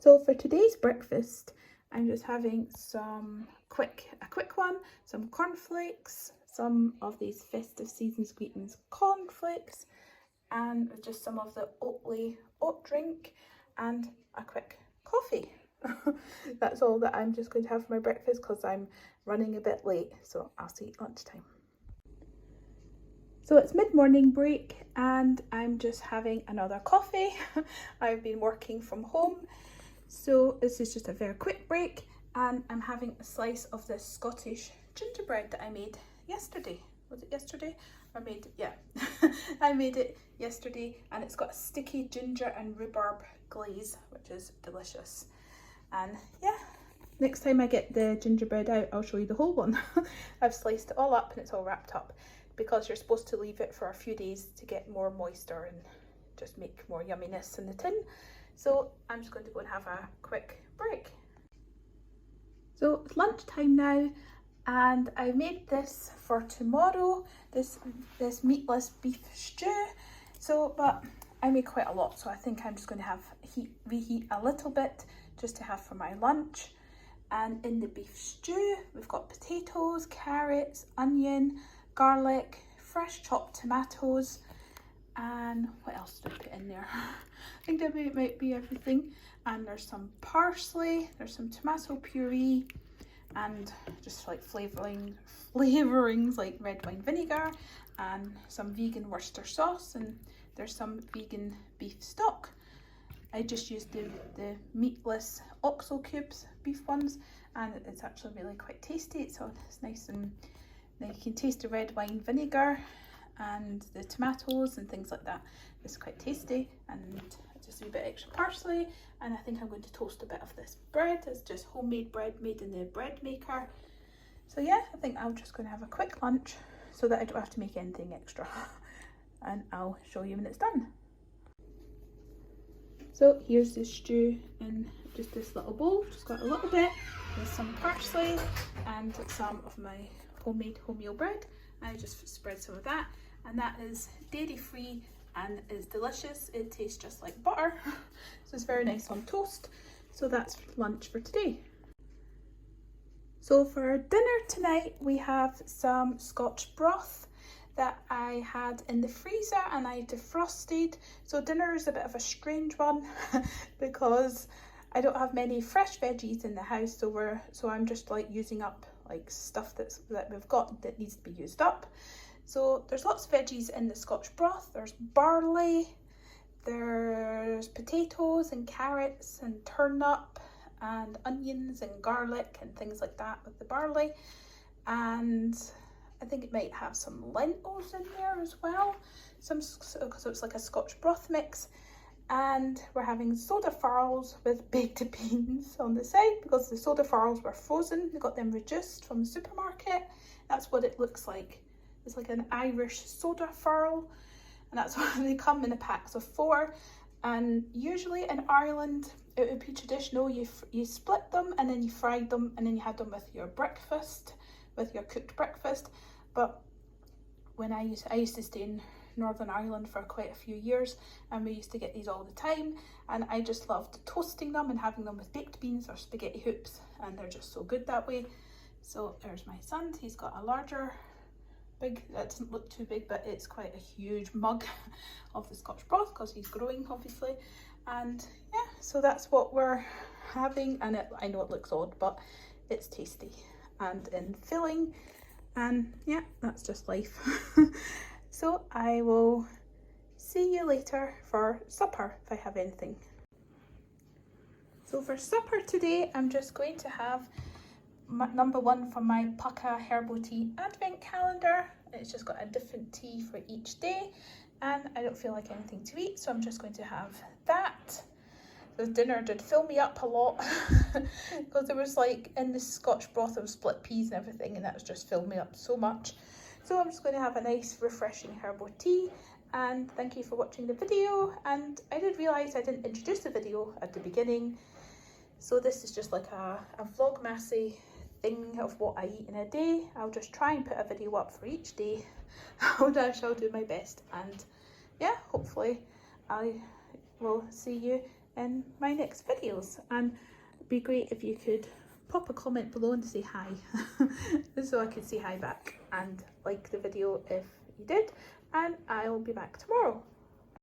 So for today's breakfast, I'm just having a quick one, some cornflakes, some of these festive season sweetens cornflakes, and just some of the Oatly oat drink and a quick coffee. That's all that I'm just going to have for my breakfast because I'm running a bit late, so I'll see you at lunchtime. So it's mid-morning break and I'm just having another coffee. I've been working from home, so this is just a very quick break, and I'm having a slice of this Scottish gingerbread that I made yesterday. Was it yesterday? I made it yesterday, and it's got a sticky ginger and rhubarb glaze, which is delicious. And yeah, next time I get the gingerbread out, I'll show you the whole one. I've sliced it all up and it's all wrapped up because you're supposed to leave it for a few days to get more moisture and just make more yumminess in the tin. So I'm just going to go and have a quick break. So it's lunchtime now, and I made this for tomorrow, this meatless beef stew. But I made quite a lot, so I think I'm just going to reheat a little bit just to have for my lunch. And in the beef stew, we've got potatoes, carrots, onion, garlic, fresh chopped tomatoes, and what else did I put in there? I think that might be everything. And there's some parsley, there's some tomato puree, and just like flavorings like red wine vinegar, and some vegan Worcester sauce, and there's some vegan beef stock. I just used the meatless oxo cubes, beef ones, and it's actually really quite tasty. So it's nice, and you can taste the red wine vinegar and the tomatoes and things like that. It's quite tasty, and just a bit extra parsley. And I think I'm going to toast a bit of this bread. It's just homemade bread made in the bread maker. So yeah, I think I'm just going to have a quick lunch so that I don't have to make anything extra. And I'll show you when it's done. So here's the stew in just this little bowl. Just got a little bit with some parsley and some of my homemade wholemeal bread. I just spread some of that, and that is dairy free and is delicious. It tastes just like butter, so it's very nice on toast. So that's lunch for today. So for dinner tonight, we have some Scotch broth that I had in the freezer and I defrosted. So dinner is a bit of a strange one because I don't have many fresh veggies in the house, so I'm just like using up like stuff that we've got that needs to be used up. So there's lots of veggies in the Scotch broth. There's barley, there's potatoes and carrots and turnip and onions and garlic and things like that with the barley. And I think it might have some lentils in there as well. So it's like a Scotch broth mix. And we're having soda farls with baked beans on the side because the soda farls were frozen. We got them reduced from the supermarket. That's what it looks like. It's like an Irish soda farl, and that's why they come in a packs of 4. And usually in Ireland, it would be traditional. You split them and then you fried them and then you had them with your breakfast, with your cooked breakfast. But when I used to stay in Northern Ireland for quite a few years, and we used to get these all the time, and I just loved toasting them and having them with baked beans or spaghetti hoops, and they're just so good that way. So there's my son. He's got a larger, that doesn't look too big, but it's quite a huge mug of the Scotch broth because he's growing obviously. And yeah, so that's what we're having, and I know it looks odd, but it's tasty and filling, and yeah, that's just life. So I will see you later for supper if I have anything. So for supper today, I'm just going to have number 1 from my Pucca Herbal Tea Advent Calendar. It's just got a different tea for each day, and I don't feel like anything to eat, so I'm just going to have that. The dinner did fill me up a lot because there was like in the Scotch broth there was split peas and everything, and that was just filled me up so much. So I'm just going to have a nice refreshing herbal tea, and thank you for watching the video. And I did realise I didn't introduce the video at the beginning, so this is just like a vlogmassy thing of what I eat in a day. I'll just try and put a video up for each day. I shall do my best, and yeah, hopefully I will see you in my next videos. And it'd be great if you could pop a comment below and say hi so I could say hi back, and like the video if you did, and I'll be back tomorrow.